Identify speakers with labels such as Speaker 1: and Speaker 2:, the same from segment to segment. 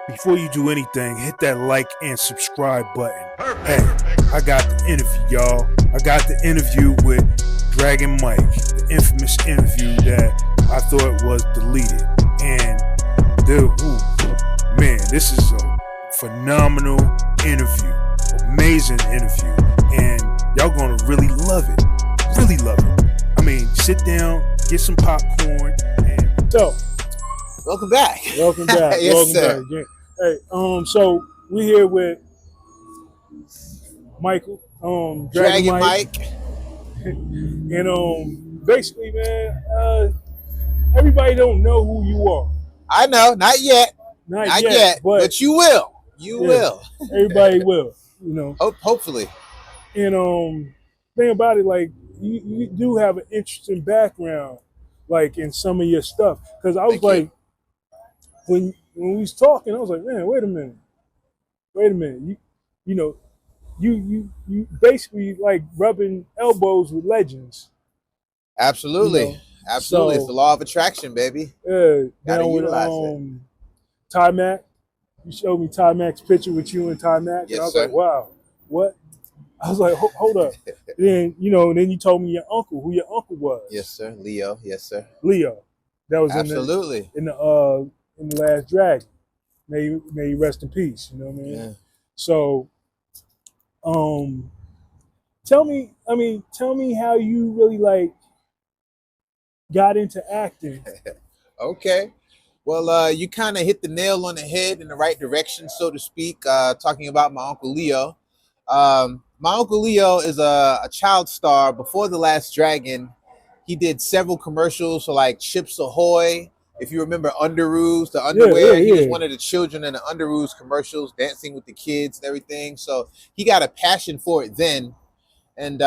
Speaker 1: Before you do anything, hit that like and subscribe button. Hey, I got the interview, y'all. I got the interview with Dragon Mike, the infamous interview that I thought was deleted. And man, this is a phenomenal interview, amazing interview, and y'all gonna really love it. Really love it. I mean, sit down, get some popcorn, and
Speaker 2: welcome back.
Speaker 1: Welcome back.
Speaker 2: Yes,
Speaker 1: welcome
Speaker 2: sir.
Speaker 1: back again. Hey, so we here with Michael, Dragon Mike. And basically, man, everybody don't know who you are.
Speaker 2: I know, not yet.
Speaker 1: Not yet,
Speaker 2: but you will. You will.
Speaker 1: Everybody will, you know.
Speaker 2: Hopefully.
Speaker 1: And thing about it, like you do have an interesting background, like in some of your stuff. Because I was like, when we was talking, I was like, man, wait a minute. You basically like rubbing elbows with legends.
Speaker 2: Absolutely.
Speaker 1: You know?
Speaker 2: Absolutely.
Speaker 1: So,
Speaker 2: it's the law of attraction, baby.
Speaker 1: Yeah.
Speaker 2: Gotta
Speaker 1: down
Speaker 2: utilize
Speaker 1: with Ty Mac. You showed me Ty Mac's picture with you and Ty Mac.
Speaker 2: Yes,
Speaker 1: and I was
Speaker 2: sir.
Speaker 1: like, wow, what? I was like, hold up. Then you told me who your uncle was.
Speaker 2: Yes, sir. Leo. Yes, sir.
Speaker 1: Leo. That was
Speaker 2: absolutely
Speaker 1: in the Last Dragon. May he rest in peace. You know what I mean?
Speaker 2: Yeah.
Speaker 1: So, tell me how you really like got into acting.
Speaker 2: Okay. Well, you kind of hit the nail on the head in the right direction, so to speak, talking about my Uncle Leo. My Uncle Leo is a child star. Before The Last Dragon, he did several commercials for like Chips Ahoy. If you remember Underoos, the underwear, he was one of the children in the Underoos commercials, dancing with the kids and everything. So he got a passion for it then. And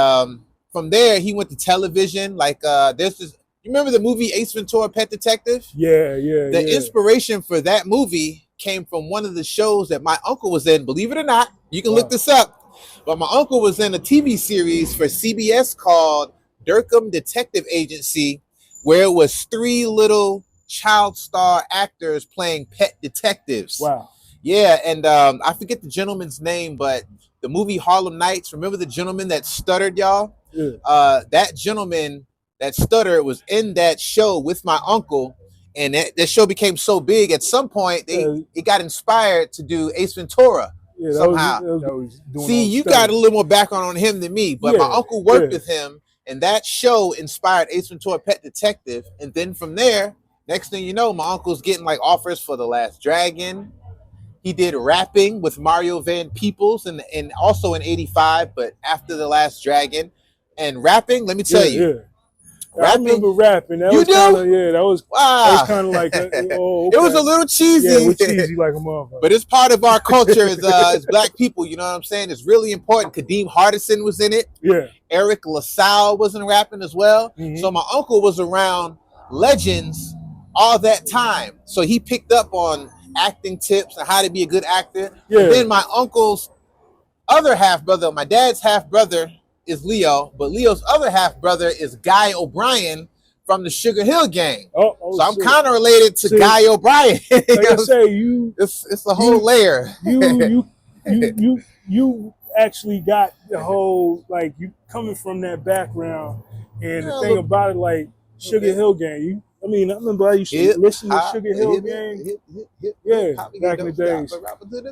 Speaker 2: from there, he went to television. Like there's this, you remember the movie Ace Ventura Pet Detective?
Speaker 1: Yeah.
Speaker 2: The inspiration for that movie came from one of the shows that my uncle was in. Believe it or not, you can look this up. But my uncle was in a TV series for CBS called Durkham Detective Agency, where it was 3 little child star actors playing pet detectives.
Speaker 1: Wow.
Speaker 2: Yeah, and I forget the gentleman's name, but the movie Harlem Nights, remember the gentleman that stuttered, y'all?
Speaker 1: Yeah.
Speaker 2: That gentleman that stuttered was in that show with my uncle, and that show became so big at some point it got inspired to do Ace Ventura.
Speaker 1: Yeah,
Speaker 2: somehow. See, you got a little more background on him than me, but my uncle worked with him, and that show inspired Ace Ventura Pet Detective. And then from there, next thing you know, my uncle's getting like offers for The Last Dragon. He did rapping with Mario Van Peebles and also in '85, but after The Last Dragon. And rapping, let me tell you.
Speaker 1: I remember rapping. That
Speaker 2: you
Speaker 1: was
Speaker 2: do?
Speaker 1: That was kind of like okay.
Speaker 2: It was a little cheesy.
Speaker 1: Yeah, it was cheesy like a motherfucker.
Speaker 2: But it's part of our culture as black people, you know what I'm saying? It's really important. Kadeem Hardison was in it.
Speaker 1: Yeah.
Speaker 2: Eric LaSalle was in rapping as well. Mm-hmm. So my uncle was around legends all that time. So he picked up on acting tips and how to be a good actor. Yeah. And then my uncle's other half brother, my dad's half brother, is Leo, but Leo's other half brother is Guy O'Brien from the Sugar Hill Gang. So I'm kind of related to Guy O'Brien.
Speaker 1: Like I say,
Speaker 2: it's a whole layer.
Speaker 1: You actually got the whole, like, you coming from that background, and the thing about it, like Sugar Hill Gang, I remember I used to listen to Sugar Hill Gang. Back in the days.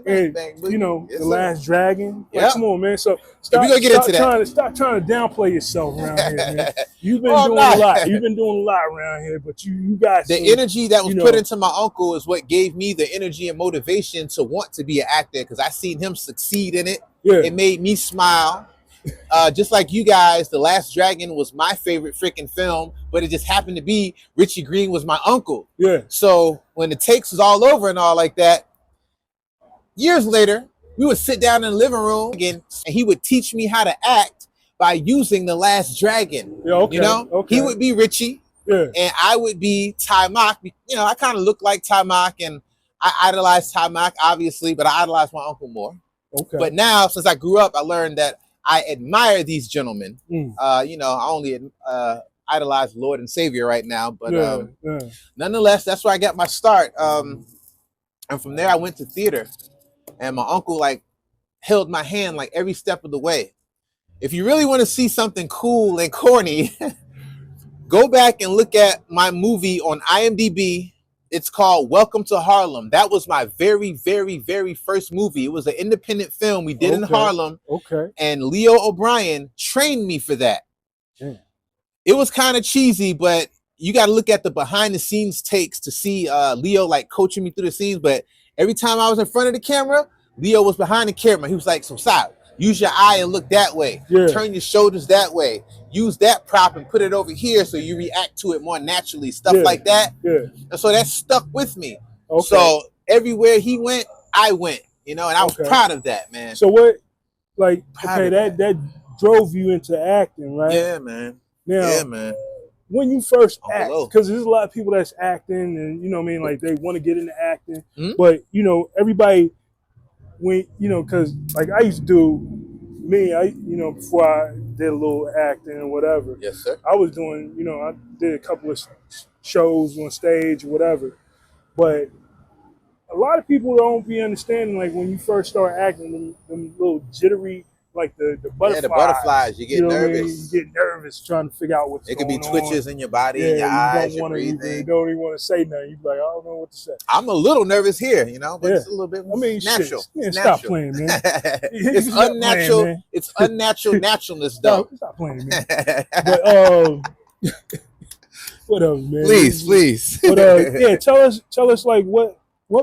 Speaker 1: And, The Last Dragon. Like, come on, man. So stop trying to downplay yourself around here, man. You've been doing a lot. You've been doing a lot around here, but you got
Speaker 2: the energy that was put into my uncle is what gave me the energy and motivation to want to be an actor, because I seen him succeed in it.
Speaker 1: Yeah.
Speaker 2: It made me smile. Just like you guys, The Last Dragon was my favorite freaking film, but it just happened to be Richie Green was my uncle.
Speaker 1: Yeah.
Speaker 2: So when the takes was all over and all like that, years later, we would sit down in the living room again, and he would teach me how to act by using The Last Dragon.
Speaker 1: Yeah, okay,
Speaker 2: He would be Richie, and I would be Ty Mac. I kind of look like Ty Mac, and I idolized Ty Mac, obviously, but I idolized my uncle more.
Speaker 1: Okay.
Speaker 2: But now, since I grew up, I learned that I admire these gentlemen. I only idolize Lord and Savior right now, but nonetheless, that's where I got my start. And from there, I went to theater, and my uncle like held my hand like every step of the way. If you really want to see something cool and corny, go back and look at my movie on IMDb. It's called Welcome to Harlem. That was my very, very, very first movie. It was an independent film we did in Harlem.
Speaker 1: Okay.
Speaker 2: And Leo O'Brien trained me for that. Yeah. It was kind of cheesy, but you got to look at the behind the scenes takes to see Leo like coaching me through the scenes. But every time I was in front of the camera, Leo was behind the camera. He was like, so stop. Use your eye and look that way. Yeah. Turn your shoulders that way. Use that prop and put it over here so you react to it more naturally. Stuff like that. Yeah. And so that stuck with me. Okay. So everywhere he went, I went. You know, and I was proud of that, man.
Speaker 1: So what, like, that drove you into acting, right?
Speaker 2: Yeah, man.
Speaker 1: Now,
Speaker 2: yeah, man.
Speaker 1: When you first act, because there's a lot of people that's acting, and you know what I mean, like they want to get into acting, but you know, everybody. When you know, because like I used to do before I did a little acting and whatever.
Speaker 2: Yes, sir.
Speaker 1: I was doing, I did a couple of shows on stage or whatever. But a lot of people don't be understanding, like when you first start acting, them little jittery, like the butterflies.
Speaker 2: Yeah, the butterflies. You get nervous.
Speaker 1: I mean? You get nervous trying to figure out what's going on.
Speaker 2: It could be twitches in your body, in your eyes, your breathing.
Speaker 1: You don't even want to say nothing. You be like, I don't know what to say.
Speaker 2: I'm a little nervous here, but it's a little bit natural.
Speaker 1: Man, stop playing, man.
Speaker 2: It's unnatural. Playing, it's unnatural naturalness, though.
Speaker 1: Stop playing, man. But whatever, man.
Speaker 2: Please.
Speaker 1: But tell us like what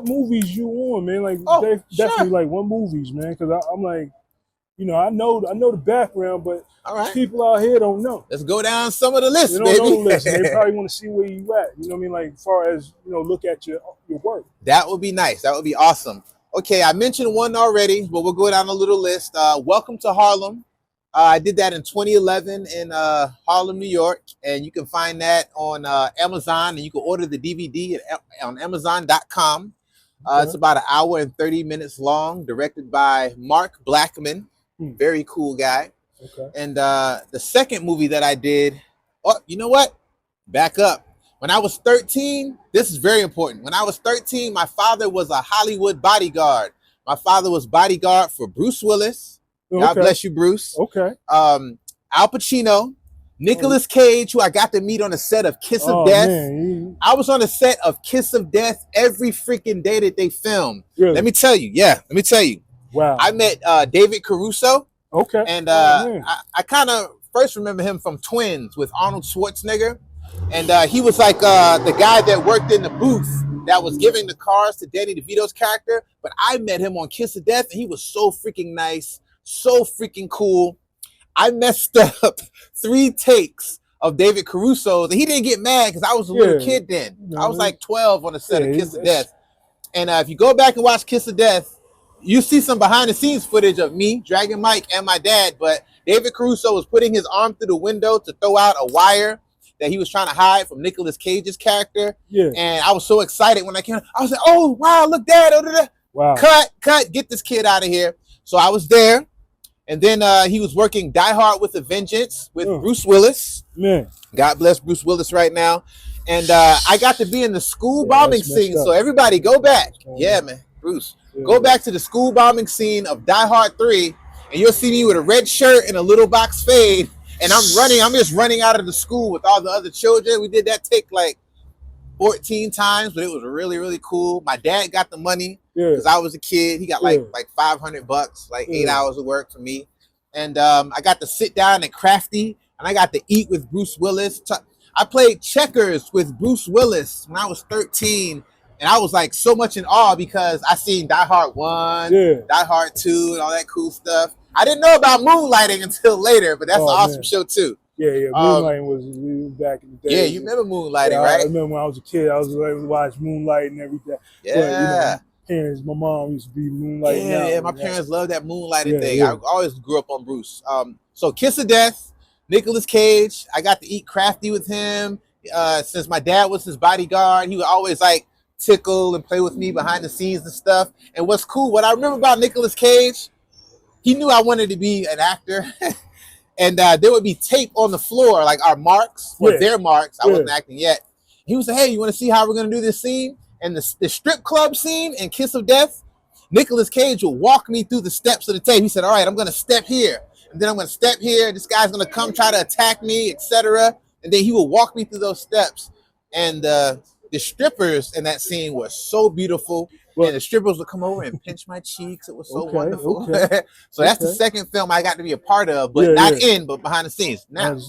Speaker 1: movies you on, man. Like definitely like what movies, man. Because I'm like. I know the background, but people out here don't know.
Speaker 2: Let's go down some of the lists,
Speaker 1: they don't know the list. They probably want to see where you at. You know what I mean? Like as far as look at your work.
Speaker 2: That would be nice. That would be awesome. Okay, I mentioned one already, but we'll go down a little list. Welcome to Harlem. I did that in 2011 in Harlem, New York, and you can find that on Amazon, and you can order the DVD on Amazon.com. It's about an hour and 30 minutes long, directed by Mark Blackman. Very cool guy. Okay. And the second movie that I did, you know what? Back up. When I was 13, this is very important. When I was 13, my father was a Hollywood bodyguard. My father was bodyguard for Bruce Willis. God bless you, Bruce.
Speaker 1: Okay.
Speaker 2: Al Pacino, Nicolas Cage, who I got to meet on the set of Kiss of Death. Man. I was on the set of Kiss of Death every freaking day that they filmed. Really? Let me tell you.
Speaker 1: Wow.
Speaker 2: I met David Caruso.
Speaker 1: Okay.
Speaker 2: And I kind of first remember him from Twins with Arnold Schwarzenegger. And he was like the guy that worked in the booth that was giving the cars to Danny DeVito's character. But I met him on Kiss of Death, and he was so freaking nice, so freaking cool. I messed up 3 takes of David Caruso, and he didn't get mad because I was a little kid then. I was like 12 on the set of Kiss of Death. And if you go back and watch Kiss of Death, you see some behind the scenes footage of me, Dragon Mike, and my dad, but David Caruso was putting his arm through the window to throw out a wire that he was trying to hide from Nicolas Cage's character. Yeah. And I was so excited when I came. I was like, oh, wow, look, Dad. Wow. Cut, get this kid out of here. So I was there. And then he was working Die Hard with a Vengeance with Bruce Willis.
Speaker 1: Man.
Speaker 2: God bless Bruce Willis right now. And I got to be in the school bombing scene. So everybody go back. Yeah, man. Bruce. Go back to the school bombing scene of Die Hard 3, and you'll see me with a red shirt and a little box fade. And I'm just running out of the school with all the other children. We did that take like 14 times, but it was really, really cool. My dad got the money because I was a kid. He got like $500, like 8 hours of work for me. And I got to sit down at Crafty, and I got to eat with Bruce Willis. I played checkers with Bruce Willis when I was 13. And I was like so much in awe because I seen Die Hard 1, Die Hard 2, and all that cool stuff. I didn't know about Moonlighting until later, but that's an awesome show too.
Speaker 1: Yeah. Moonlighting was back in the day.
Speaker 2: Yeah, you remember Moonlighting, right?
Speaker 1: I remember when I was a kid, I was like watch Moonlight and everything.
Speaker 2: Yeah.
Speaker 1: But, my mom used to be Moonlighting.
Speaker 2: Yeah, my parents loved that Moonlighting thing. I always grew up on Bruce. So Kiss of Death, Nicolas Cage. I got to eat Crafty with him. Since my dad was his bodyguard, he would always like tickle and play with me behind the scenes and stuff. And what's cool, what I remember about Nicolas Cage, he knew I wanted to be an actor. And there would be tape on the floor, like our marks, or their marks. I wasn't acting yet. He would say, hey, you want to see how we're going to do this scene? And the strip club scene in Kiss of Death, Nicolas Cage will walk me through the steps of the tape. He said, all right, I'm going to step here. And then I'm going to step here. This guy's going to come try to attack me, etc. And then he will walk me through those steps. And the strippers in that scene were so beautiful. Well, and the strippers would come over and pinch my cheeks. It was so wonderful. Okay. So that's the second film I got to be a part of, but not in, but behind the scenes. Now,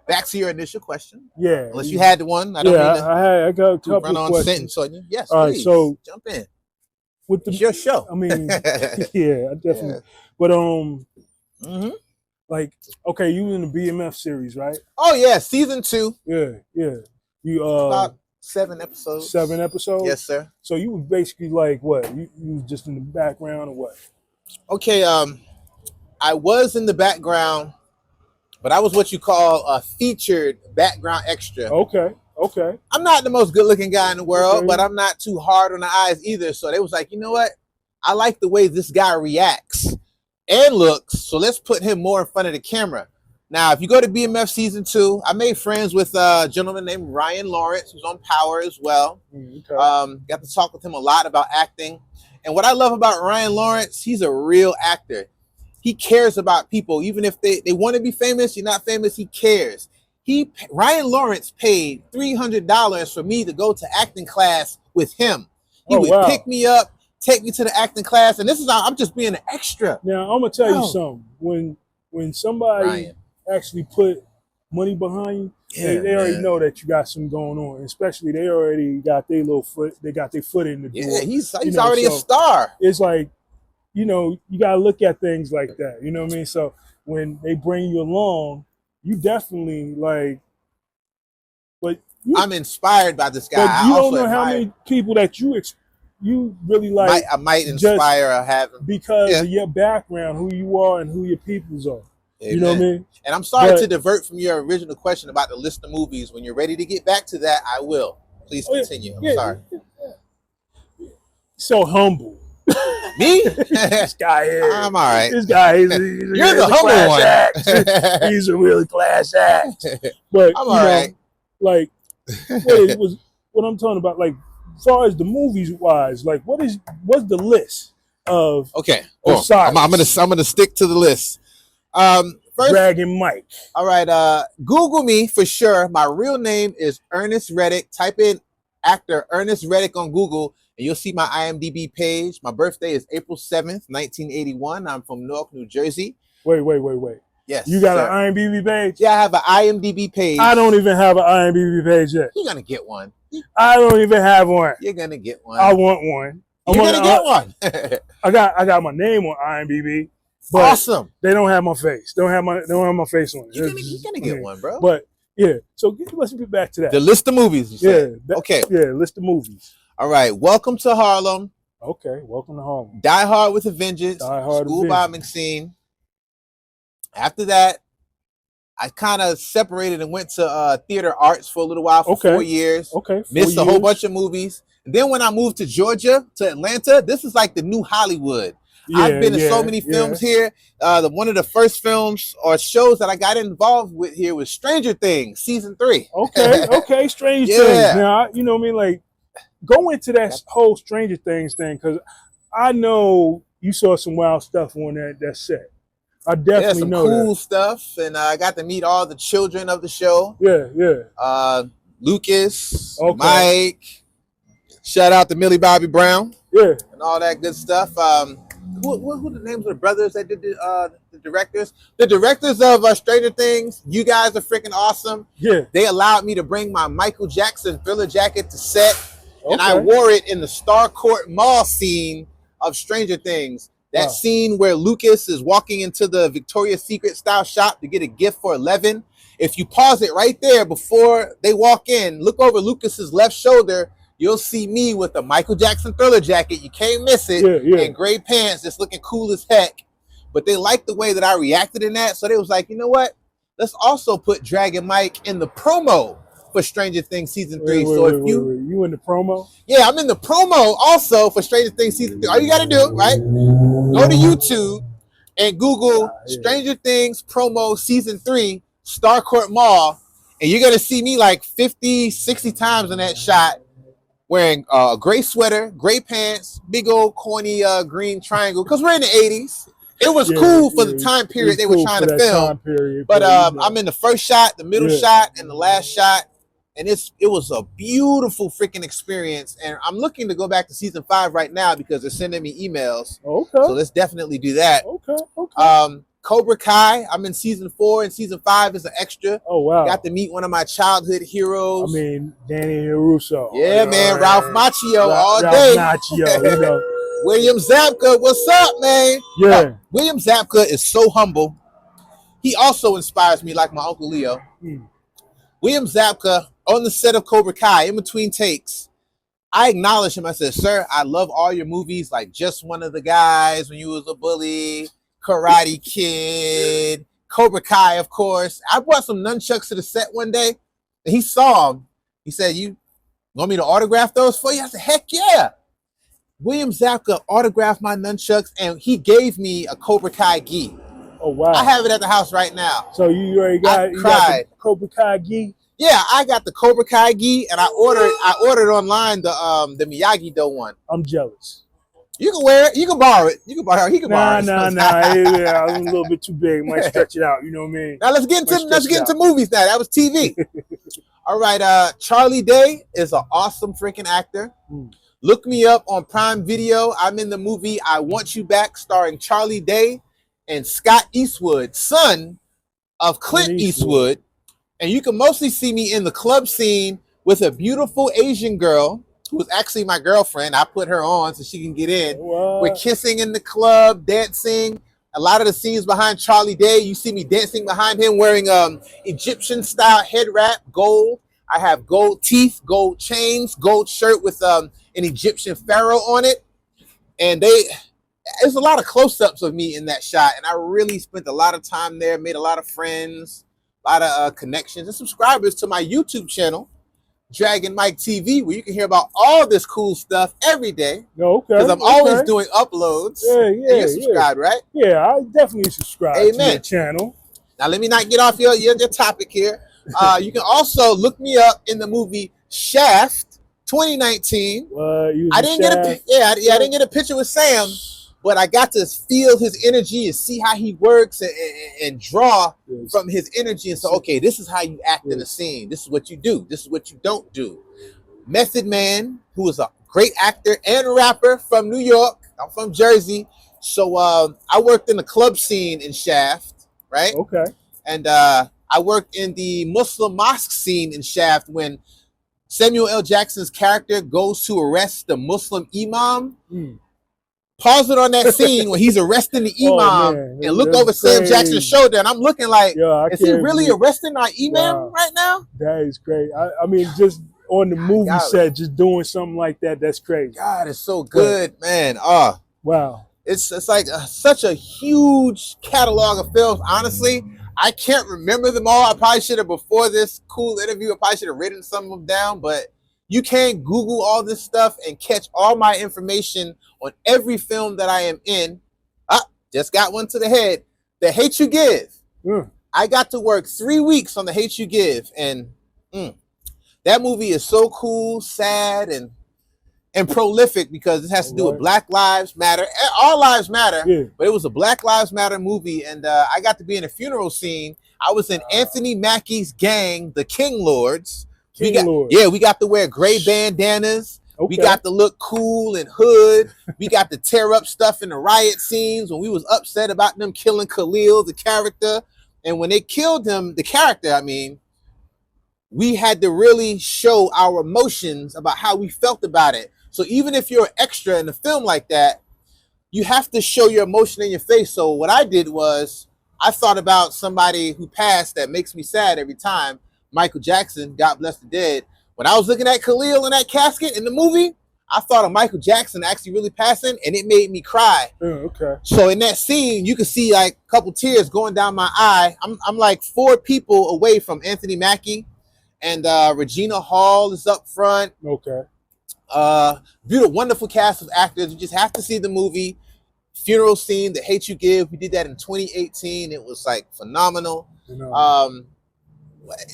Speaker 2: back to your initial question.
Speaker 1: Yeah.
Speaker 2: Unless you had the one. I don't mean to
Speaker 1: I got a couple
Speaker 2: run on
Speaker 1: questions.
Speaker 2: Sentence on you. Yes,
Speaker 1: all
Speaker 2: please.
Speaker 1: Right, so
Speaker 2: jump in.
Speaker 1: With
Speaker 2: it's your show.
Speaker 1: I mean, yeah, I definitely. Yeah. But like, okay, you in the BMF series, right?
Speaker 2: Oh yeah, season 2.
Speaker 1: Yeah. You
Speaker 2: about 7 episodes.
Speaker 1: 7 episodes?
Speaker 2: Yes, sir.
Speaker 1: So you was basically like what? You was just in the background or what?
Speaker 2: Okay, I was in the background, but I was what you call a featured background extra.
Speaker 1: Okay.
Speaker 2: I'm not the most good-looking guy in the world, but I'm not too hard on the eyes either. So they was like, you know what? I like the way this guy reacts and looks, so let's put him more in front of the camera. Now, if you go to BMF season 2, I made friends with a gentleman named Ryan Lawrence, who's on Power as well. Okay. Got to talk with him a lot about acting. And what I love about Ryan Lawrence, he's a real actor. He cares about people. Even if they want to be famous, you're not famous, he cares. Ryan Lawrence paid $300 for me to go to acting class with him. He would pick me up, take me to the acting class, and this is I'm just being an extra.
Speaker 1: Now I'm gonna tell you something. When somebody actually put money behind you, they already know that you got something going on. Especially they already got their little foot. They got their foot in the door.
Speaker 2: Yeah, he's already a star.
Speaker 1: It's like, you gotta look at things like that. You know what I mean? So when they bring you along, you definitely like. But
Speaker 2: I'm inspired by this guy.
Speaker 1: But you don't know how many people that you really like.
Speaker 2: I might inspire or have
Speaker 1: because of your background, who you are, and who your peoples are.
Speaker 2: Amen.
Speaker 1: You know what I mean?
Speaker 2: And I'm sorry to divert from your original question about the list of movies. When you're ready to get back to that, I will. Please continue. I'm sorry.
Speaker 1: So humble.
Speaker 2: Me?
Speaker 1: This guy is.
Speaker 2: I'm all right.
Speaker 1: This guy is.
Speaker 2: You're the humble one.
Speaker 1: He's a really class act. But
Speaker 2: I'm all right.
Speaker 1: Like, what I'm talking about, like, as far as the movies wise, like, what's the list of?
Speaker 2: Okay. I'm gonna stick to the list. First,
Speaker 1: Dragon Mike.
Speaker 2: All right. Google me for sure. My real name is Ernest Reddick. Type in actor Ernest Reddick on Google, and you'll see my IMDb page. My birthday is April 7th, 1981. I'm from Newark, New Jersey.
Speaker 1: Wait.
Speaker 2: Yes.
Speaker 1: You got an IMDb page?
Speaker 2: Yeah, I have an IMDb page.
Speaker 1: I don't even have an IMDb page yet.
Speaker 2: You're gonna get one.
Speaker 1: I don't even have one.
Speaker 2: You're gonna get one.
Speaker 1: I want one.
Speaker 2: You're gonna get one.
Speaker 1: I got my name on IMDb. But
Speaker 2: awesome.
Speaker 1: They don't have my face. They don't have my face on it.
Speaker 2: You're gonna get one, bro.
Speaker 1: But yeah, so let's get back to that.
Speaker 2: The list of movies. Okay.
Speaker 1: Yeah, list of movies.
Speaker 2: All right. Welcome to Harlem.
Speaker 1: Okay, welcome to Harlem.
Speaker 2: Die Hard with a Vengeance.
Speaker 1: Die Hard.
Speaker 2: School bombing scene. After that, I kind of separated and went to theater arts for a little while for 4 years.
Speaker 1: Okay.
Speaker 2: Missed a whole bunch of movies. And then when I moved to Georgia, to Atlanta, this is like the new Hollywood. I've been in so many films here. One of the first films or shows that I got involved with here was Stranger Things, season 3.
Speaker 1: Okay, Stranger Things. Now, you know what I mean? Like, go into that whole Stranger Things thing, because I know you saw some wild stuff on that set. I definitely know
Speaker 2: some cool stuff, and I got to meet all the children of the show.
Speaker 1: Yeah.
Speaker 2: Lucas, Mike. Shout out to Millie Bobby Brown.
Speaker 1: Yeah.
Speaker 2: And all that good stuff. Who are the names of the brothers that did the directors? The directors of Stranger Things. You guys are freaking awesome.
Speaker 1: Yeah.
Speaker 2: They allowed me to bring my Michael Jackson Thriller jacket to set, and I wore it in the Starcourt Mall scene of Stranger Things. That scene where Lucas is walking into the Victoria's Secret style shop to get a gift for 11. If you pause it right there before they walk in, look over Lucas's left shoulder. You'll see me with a Michael Jackson Thriller jacket. You can't miss it. And gray pants, just looking cool as heck. But they liked the way that I reacted in that. So they was like, you know what? Let's also put Dragon Mike in the promo for Stranger Things season 3.
Speaker 1: You in the promo?
Speaker 2: Yeah, I'm in the promo also for Stranger Things season 3. All you got to do, right? Go to YouTube and Google Stranger Things promo season 3, Starcourt Mall. And you're going to see me like 50, 60 times in that shot. wearing a gray sweater, gray pants, big old corny green triangle. Because we're in the 80s. It was cool for the time period they were trying to film. But I'm in the first shot, the middle shot, and the last shot. And it was a beautiful freaking experience. And I'm looking to go back to season 5 right now because they're sending me emails.
Speaker 1: Okay.
Speaker 2: So let's definitely do that.
Speaker 1: Okay.
Speaker 2: Cobra Kai, I'm in season 4, and season 5 is an extra.
Speaker 1: Oh, wow.
Speaker 2: Got to meet one of my childhood heroes.
Speaker 1: I mean, Danny Russo.
Speaker 2: Yeah, man. Ralph Macchio all day.
Speaker 1: Ralph Macchio, you know.
Speaker 2: William Zabka, what's up, man?
Speaker 1: Yeah.
Speaker 2: William Zabka is so humble. He also inspires me like my Uncle Leo. William Zabka, on the set of Cobra Kai, in between takes, I acknowledged him. I said, sir, I love all your movies, like Just One of the Guys, When You Was a Bully, Karate Kid, Cobra Kai, of course. I brought some nunchucks to the set one day, and he saw them. He said, you want me to autograph those for you? I said, heck yeah. William Zabka autographed my nunchucks, and he gave me a Cobra Kai gi.
Speaker 1: Oh, wow.
Speaker 2: I have it at the house right now.
Speaker 1: So you already got, got the Cobra Kai gi?
Speaker 2: Yeah, I got the Cobra Kai gi, and I ordered online the Miyagi-Do one.
Speaker 1: I'm jealous.
Speaker 2: You can wear it. You can borrow it. You can borrow it. He can borrow it.
Speaker 1: Nah. Yeah, I'm a little bit too big. Might stretch it out. You know what I mean?
Speaker 2: Now let's get into movies now. That was TV. All right. Charlie Day is an awesome freaking actor. Look me up on Prime Video. I'm in the movie I Want You Back, starring Charlie Day and Scott Eastwood, son of Clint Eastwood. And you can mostly see me in the club scene with a beautiful Asian girl who was actually my girlfriend. I put her on so she can get in.
Speaker 1: What?
Speaker 2: We're kissing in the club, dancing. A lot of the scenes behind Charlie Day, you see me dancing behind him wearing Egyptian style head wrap, gold. I have gold teeth, gold chains, gold shirt with an Egyptian pharaoh on it. And there's a lot of close-ups of me in that shot. And I really spent a lot of time there, made a lot of friends, a lot of connections and subscribers to my YouTube channel, Dragon Mike TV, where you can hear about all this cool stuff every day.
Speaker 1: Okay.
Speaker 2: Because I'm always doing uploads.
Speaker 1: Yeah.
Speaker 2: And you're subscribed, right?
Speaker 1: Yeah, I definitely subscribe to your channel. Now,
Speaker 2: let me not get off your topic here. You can also look me up in the movie Shaft 2019. I didn't get a picture with Sam, but I got to feel his energy and see how he works and draw from his energy and say, okay, this is how you act in a scene. This is what you do. This is what you don't do. Method Man, who is a great actor and rapper from New York. I'm from Jersey. So I worked in the club scene in Shaft, right?
Speaker 1: Okay.
Speaker 2: And I worked in the Muslim mosque scene in Shaft when Samuel L. Jackson's character goes to arrest the Muslim imam. Pause it on that scene when he's arresting the imam and look over Sam Jackson's shoulder. And I'm looking like, is he really arresting our imam right now?
Speaker 1: That is great. I mean, just on the movie set, just doing something like that, that's crazy.
Speaker 2: God, it's so good, man.
Speaker 1: Wow.
Speaker 2: It's like such a huge catalog of films. Honestly, I can't remember them all. I probably should have, before this cool interview, I probably should have written some of them down, but you can Google all this stuff and catch all my information on every film that I am in. Just got one to the head. The Hate You Give. I got to work 3 weeks on The Hate You Give, and that movie is so cool, sad, and prolific because it has to do with Black Lives Matter. All lives matter, but it was a Black Lives Matter movie, and I got to be in a funeral scene. I was in Anthony Mackie's gang, the King Lords. We got to wear gray bandanas. We got to look cool and hood. We got to tear up stuff in the riot scenes when we was upset about them killing Khalil, the character. And when they killed him, the character, I mean, we had to really show our emotions about how we felt about it. So even if you're an extra in a film like that, you have to show your emotion in your face. So what I did was I thought about somebody who passed that makes me sad every time. Michael Jackson, God bless the dead. When I was looking at Khalil in that casket in the movie, I thought of Michael Jackson actually really passing, and it made me cry. So in that scene, you can see like a couple tears going down my eye. I'm like 4 people away from Anthony Mackie, and Regina Hall is up front. Beautiful, wonderful cast of actors. You just have to see the movie. Funeral scene, The Hate You Give. We did that in 2018. It was like phenomenal.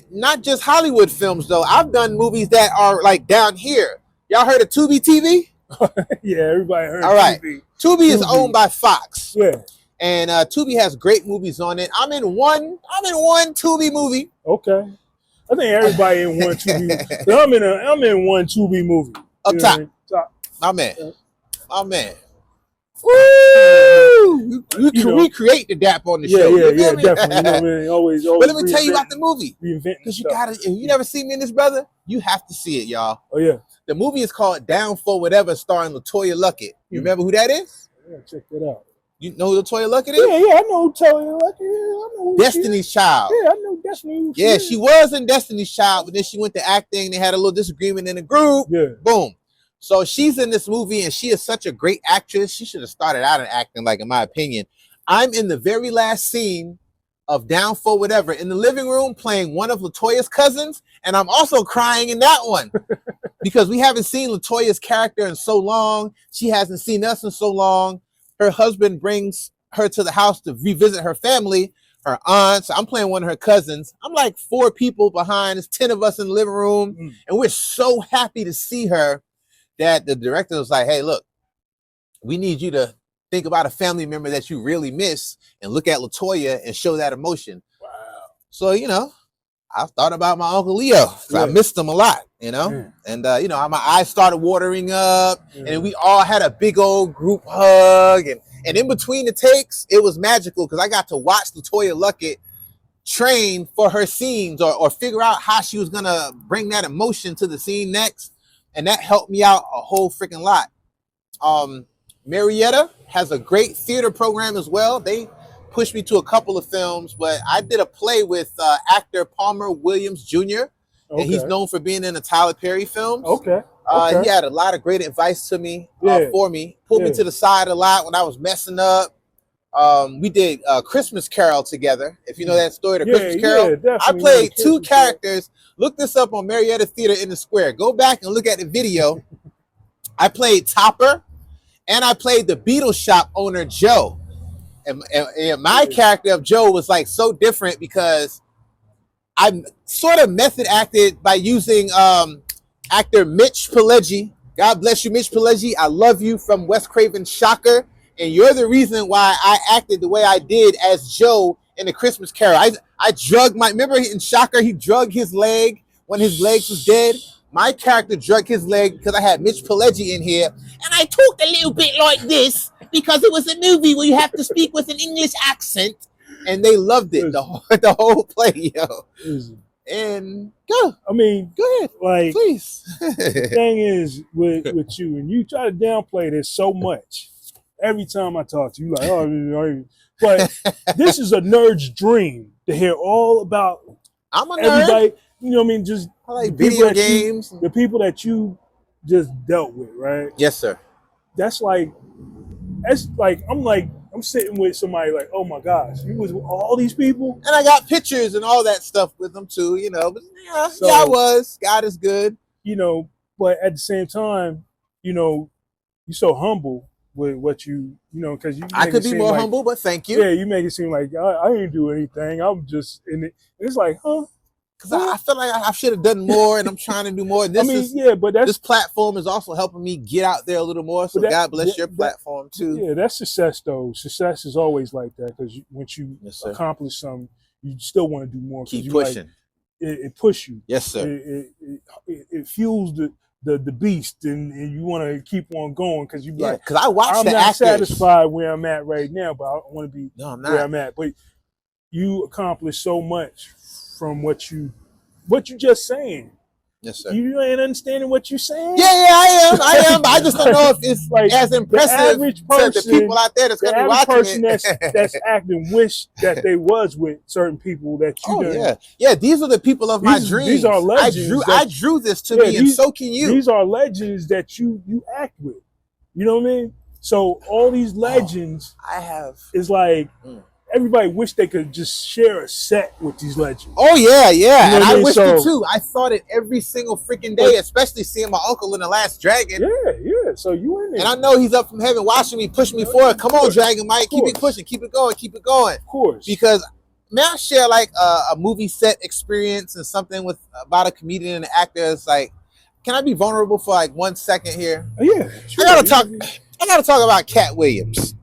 Speaker 2: Not just Hollywood films though. I've done movies that are like down here. Y'all heard of Tubi TV?
Speaker 1: Yeah, everybody heard.
Speaker 2: All right. Tubi is
Speaker 1: Tubi.
Speaker 2: owned by Fox.
Speaker 1: Yeah.
Speaker 2: And Tubi has great movies on it. I'm in one Tubi movie.
Speaker 1: Okay. I think everybody in one Tubi. I'm in one Tubi movie.
Speaker 2: Up top.
Speaker 1: Top.
Speaker 2: My man. Woo! We create the DAP on the show.
Speaker 1: Yeah, definitely. You know what I mean? Always.
Speaker 2: But let me tell you about the movie.
Speaker 1: Because
Speaker 2: If you never seen me and this brother, you have to see it, y'all.
Speaker 1: Oh yeah.
Speaker 2: The movie is called Down for Whatever, starring LaToya Luckett. You remember who that is?
Speaker 1: Yeah, check that out.
Speaker 2: You know who LaToya Luckett is?
Speaker 1: Yeah, I know LaToya Luckett. I know
Speaker 2: Destiny's Child.
Speaker 1: Yeah, I know Destiny.
Speaker 2: Yeah, she was in Destiny's Child, but then she went to acting. They had a little disagreement in the group.
Speaker 1: Yeah.
Speaker 2: Boom. So she's in this movie, and she is such a great actress. She should have started out in acting, like in my opinion. I'm in the very last scene of Down for Whatever in the living room playing one of LaToya's cousins, and I'm also crying in that one because we haven't seen LaToya's character in so long. She hasn't seen us in so long. Her husband brings her to the house to revisit her family, her aunts. I'm playing one of her cousins. I'm like 4 people behind. There's 10 of us in the living room, and we're so happy to see her that the director was like, hey, look, we need you to think about a family member that you really miss and look at LaToya and show that emotion.
Speaker 1: Wow.
Speaker 2: So, I thought about my Uncle Leo because I missed him a lot, and, my eyes started watering up, and we all had a big old group hug. And in between the takes, it was magical because I got to watch LaToya Luckett train for her scenes or figure out how she was going to bring that emotion to the scene next. And that helped me out a whole freaking lot. Marietta has a great theater program as well. They pushed me to a couple of films, but I did a play with actor Palmer Williams Jr. And he's known for being in the Tyler Perry films.
Speaker 1: Okay.
Speaker 2: He had a lot of great advice to me for me. Pulled me to the side a lot when I was messing up. We did Christmas Carol together. If you know that story, the Christmas Carol. I played 2 characters. Look this up on Marietta Theater in the Square. Go back and look at the video. I played Topper, and I played the Beetle Shop owner, Joe. And my character of Joe was like so different because I sort of method acted by using actor Mitch Pileggi. God bless you, Mitch Pileggi. I love you from Wes Craven's Shocker. And you're the reason why I acted the way I did as Joe in the Christmas Carol. I drug remember in Shocker, he drug his leg when his legs was dead. My character drug his leg because I had Mitch Pileggi in here. And I talked a little bit like this because it was a movie where you have to speak with an English accent. And they loved it, the whole play, yo. And go ahead.
Speaker 1: Like,
Speaker 2: please.
Speaker 1: The thing is with you, and you try to downplay this so much. Every time I talk to you, like, oh, but this is a nerd's dream to hear all about.
Speaker 2: I'm a
Speaker 1: everybody,
Speaker 2: nerd.
Speaker 1: You know what I mean? Just
Speaker 2: I like video games.
Speaker 1: The people that you just dealt with, right?
Speaker 2: Yes, sir.
Speaker 1: That's like I'm sitting with somebody like, oh my gosh, you was with all these people,
Speaker 2: and I got pictures and all that stuff with them too. But I was. God is good.
Speaker 1: But at the same time, you're so humble with what because
Speaker 2: I could be more humble, but thank you.
Speaker 1: Yeah, you make it seem like I didn't do anything. I'm just in it. And it's like, huh?
Speaker 2: Because I feel like I should have done more, and I'm trying to do more. And this platform is also helping me get out there a little more. So God bless your platform too.
Speaker 1: Yeah, that's success though. Success is always like that because once you accomplish something, you still want to do more.
Speaker 2: Keep pushing.
Speaker 1: It pushes you.
Speaker 2: Yes, sir.
Speaker 1: It fuels the beast, and you want to keep on going because you like.
Speaker 2: Because I watch
Speaker 1: I'm
Speaker 2: the
Speaker 1: not
Speaker 2: actors.
Speaker 1: satisfied where I'm at right now, but I want to be
Speaker 2: where
Speaker 1: I'm at. But you accomplish so much from what you just saying.
Speaker 2: Yes, sir.
Speaker 1: You ain't understanding what you're saying?
Speaker 2: Yeah, I am. But I just don't know if it's like as impressive to the people out there that's going to be watching
Speaker 1: that's acting wish that they was with certain people that you done.
Speaker 2: Yeah. These are the people of my dreams.
Speaker 1: These are legends.
Speaker 2: I drew this to me, and so can you.
Speaker 1: These are legends that you act with. You know what I mean? So all these legends, is like. Everybody wish they could just share a set with these legends.
Speaker 2: Oh, yeah. And I wish it too. I thought it every single freaking day, especially seeing my uncle in The Last Dragon.
Speaker 1: Yeah. So you in there.
Speaker 2: And I know he's up from heaven watching me, pushing me forward. Come on, Dragon Mike. Keep it pushing. Keep it going.
Speaker 1: Of course.
Speaker 2: Because, may I share like a movie set experience and something about a comedian and an actor? It's like, can I be vulnerable for like 1 second here?
Speaker 1: Yeah, sure.
Speaker 2: I gotta talk about Cat Williams.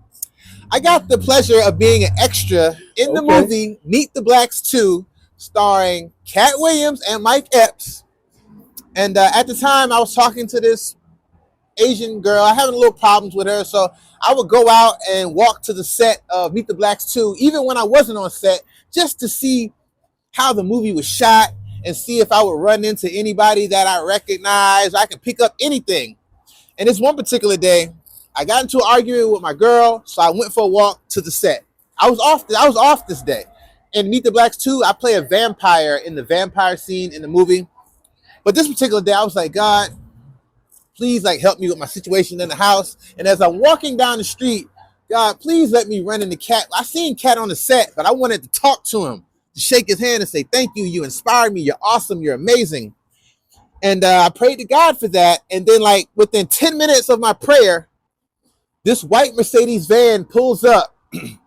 Speaker 2: I got the pleasure of being an extra in the movie Meet the Blacks 2, starring Cat Williams and Mike Epps. And at the time, I was talking to this Asian girl. I having a little problems with her, so I would go out and walk to the set of Meet the Blacks 2, even when I wasn't on set, just to see how the movie was shot and see if I would run into anybody that I recognize. I could pick up anything. And this one particular day, I got into an argument with my girl, so I went for a walk to the set. I was off this day. In Meet the Blacks 2, I play a vampire in the vampire scene in the movie. But this particular day, I was like, God, please like help me with my situation in the house. And as I'm walking down the street, God, please let me run into Cat. I seen Cat on the set, but I wanted to talk to him, to shake his hand and say, thank you. You inspired me. You're awesome. You're amazing. And I prayed to God for that. And then like within 10 minutes of my prayer, this white Mercedes van pulls up. And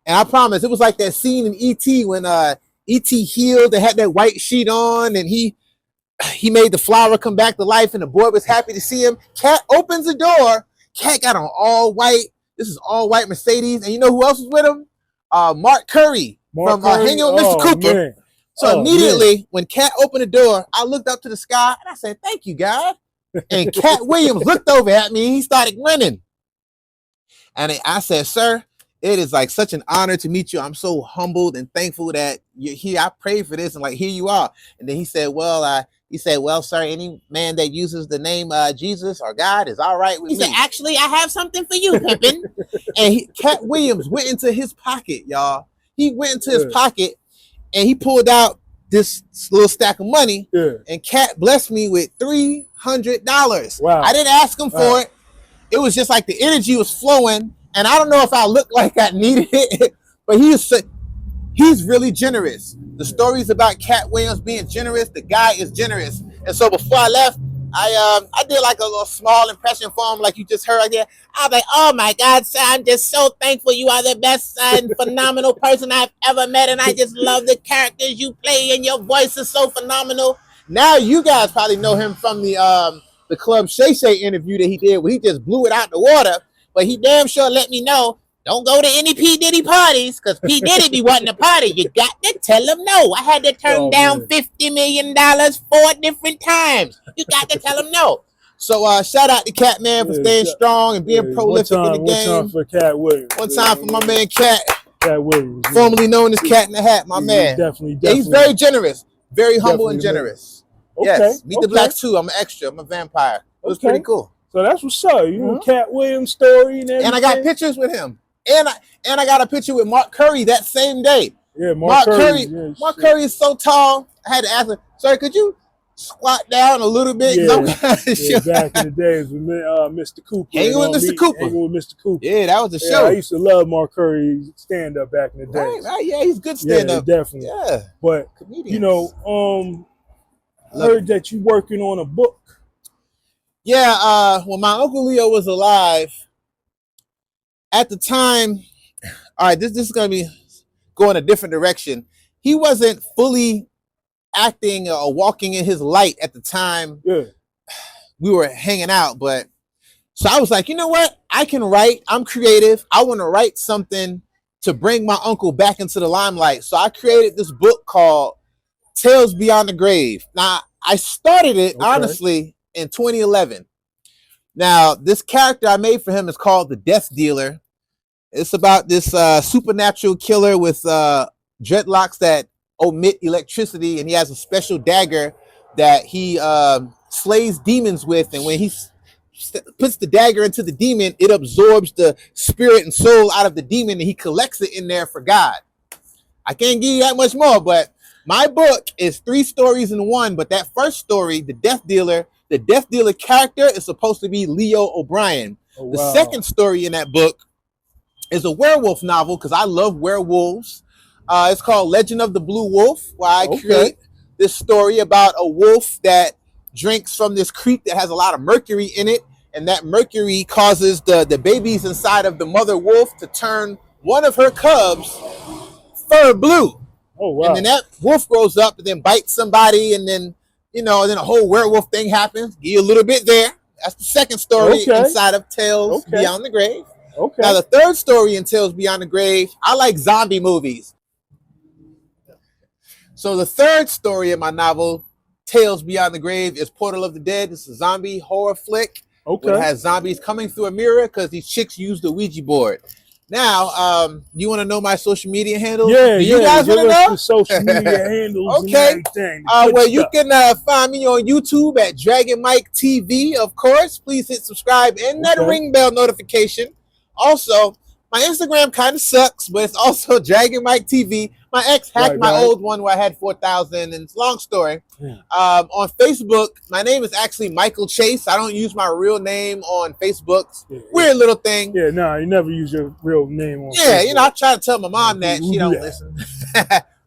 Speaker 2: I promise, it was like that scene in E.T. when E.T. healed. They had that white sheet on and he made the flower come back to life and the boy was happy to see him. Cat opens the door. Cat got on all white. This is all white Mercedes. And you know who else was with him? Mark Curry from Hanging with Mr. Cooper. Man. So immediately when Cat opened the door, I looked up to the sky and I said, thank you, God. And Cat Williams looked over at me and he started grinning. And I said, sir, it is like such an honor to meet you. I'm so humbled and thankful that you're here. I prayed for this and like, here you are. And then he said, well, sir, any man that uses the name Jesus or God is all right with me. He said, actually, I have something for you, Pippin. And Cat Williams went into his pocket, y'all. He went into his pocket and he pulled out this little stack of money. And Cat blessed me with $300. Wow. I didn't ask him for it. It was just like the energy was flowing. And I don't know if I looked like I needed it, but he's really generous. The stories about Cat Williams being generous, the guy is generous. And so before I left, I did like a little small impression for him, like you just heard right there. I was like, oh my God, sir, I'm just so thankful. You are the best and phenomenal person I've ever met. And I just love the characters you play and your voice is so phenomenal. Now you guys probably know him from the Club Shay Shay interview that he did where he just blew it out the water. But he damn sure let me know, don't go to any P. Diddy parties because P. Diddy be wanting to party. You got to tell him no. I had to turn down $50 million 4 different times. You got to tell him no. So shout out to Cat Man for staying strong and being prolific in the game.
Speaker 1: One time for Cat Williams.
Speaker 2: One time for my man Cat
Speaker 1: Williams.
Speaker 2: Formerly known as Cat in the Hat, my man.
Speaker 1: Definitely.
Speaker 2: Yeah, he's very generous. Very humble and generous. Yes. Meet the Blacks 2. I'm an extra. I'm a vampire. It was pretty cool.
Speaker 1: So that's what's up. You know, Cat Williams story and everything.
Speaker 2: And I got pictures with him. And I got a picture with Mark Curry that same day.
Speaker 1: Yeah, Mark Curry. Yeah,
Speaker 2: Mark Curry is so tall. I had to ask him, sir, could you squat down a little bit?
Speaker 1: Yeah, back in the days with Mr. Cooper.
Speaker 2: Hanging with Mr. Cooper. Yeah, that was the show.
Speaker 1: I used to love Mark Curry's stand-up back in the day.
Speaker 2: Right, yeah, he's good stand-up.
Speaker 1: Yeah, definitely.
Speaker 2: Yeah.
Speaker 1: But, you know, I heard that you working on a book.
Speaker 2: Yeah, when my Uncle Leo was alive, at the time, all right, this is going to be going a different direction. He wasn't fully acting or walking in his light at the time we were hanging out. But so I was like, you know what? I can write. I'm creative. I want to write something to bring my uncle back into the limelight. So I created this book called Tales Beyond the Grave. Now, I started it, honestly, in 2011. Now, this character I made for him is called the Death Dealer. It's about this supernatural killer with dreadlocks that emit electricity, and he has a special dagger that he slays demons with. And when he puts the dagger into the demon, it absorbs the spirit and soul out of the demon, and he collects it in there for God. I can't give you that much more, but my book is 3 stories in one. But that first story, the Death Dealer character is supposed to be Leo O'Brien. Oh, wow. The second story in that book is a werewolf novel because I love werewolves. It's called Legend of the Blue Wolf, where I create this story about a wolf that drinks from this creek that has a lot of mercury in it, and that mercury causes the babies inside of the mother wolf to turn one of her cubs fur blue. Oh, wow. And then that wolf grows up and then bites somebody, and then you know, and then a whole werewolf thing happens. Give you a little bit there. That's the second story inside of Tales Beyond the Grave.
Speaker 1: Okay.
Speaker 2: Now, the third story in Tales Beyond the Grave, I like zombie movies. So the third story in my novel, Tales Beyond the Grave, is Portal of the Dead. It's a zombie horror flick.
Speaker 1: Okay.
Speaker 2: It has zombies coming through a mirror because these chicks use the Ouija board. Now, you want to know my social media handles?
Speaker 1: Yeah,
Speaker 2: do you guys want to know?
Speaker 1: The social media handles.
Speaker 2: Okay.
Speaker 1: And everything.
Speaker 2: Well, you can find me on YouTube at Dragon Mike TV, of course. Please hit subscribe and that ring bell notification. Also, my Instagram kind of sucks, but it's also Dragon Mike TV. My ex hacked my old one where I had 4,000, and it's a long story. Yeah. On Facebook, my name is actually Michael Chase. I don't use my real name on Facebook. Weird little thing.
Speaker 1: Yeah, no, you never use your real name on
Speaker 2: Facebook.
Speaker 1: You
Speaker 2: know, I try to tell my mom that. She don't listen.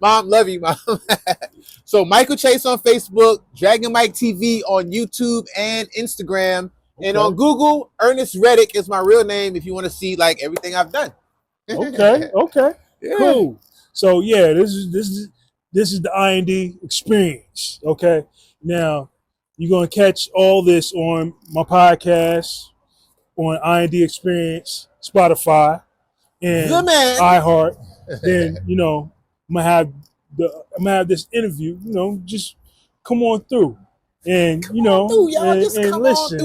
Speaker 2: Mom, love you, Mom. So Michael Chase on Facebook, Dragon Mike TV on YouTube and Instagram. And on Google, Ernest Reddick is my real name if you want to see like everything I've done.
Speaker 1: Okay. Yeah. Cool. So yeah, this is the IND experience. Okay. Now you're gonna catch all this on my podcast, on IND Experience, Spotify, and iHeart. Then I'm gonna have this interview. Just come on through. And
Speaker 2: come and
Speaker 1: listen.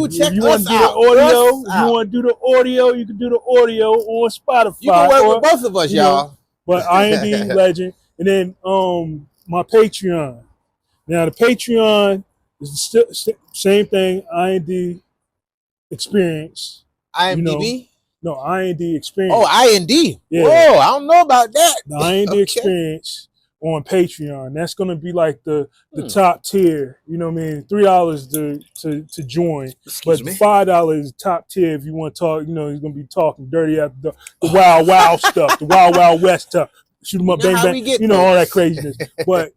Speaker 2: Check
Speaker 1: you want to do the audio? You want to do the audio? You can do the audio on Spotify.
Speaker 2: You can work with both of us, y'all.
Speaker 1: But IND Legend, and then my Patreon. Now the Patreon is the same thing. IND Experience.
Speaker 2: IMDb.
Speaker 1: No, IND Experience.
Speaker 2: Oh, IND.
Speaker 1: Yeah.
Speaker 2: Whoa, I don't know about that.
Speaker 1: The IND Experience on Patreon. That's gonna be like the top tier. You know what I mean? $3 to join. But $5 top tier if you want to talk. He's gonna be talking dirty after the wild stuff, the wild west stuff. Shoot 'em up, bang bang. All that craziness. But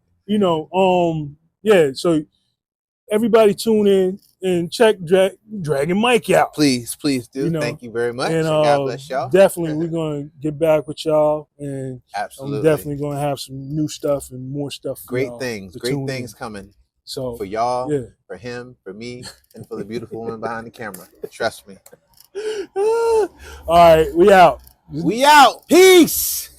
Speaker 1: yeah. So everybody tune in and check Dragon Mike out.
Speaker 2: Please do. Thank you very much.
Speaker 1: And
Speaker 2: God bless y'all.
Speaker 1: Definitely, we're gonna get back with y'all, and
Speaker 2: absolutely,
Speaker 1: I'm definitely gonna have some new stuff and more stuff.
Speaker 2: Great things coming. So for y'all, for him, for me, and for the beautiful woman behind the camera. Trust me.
Speaker 1: All right, we out.
Speaker 2: Peace.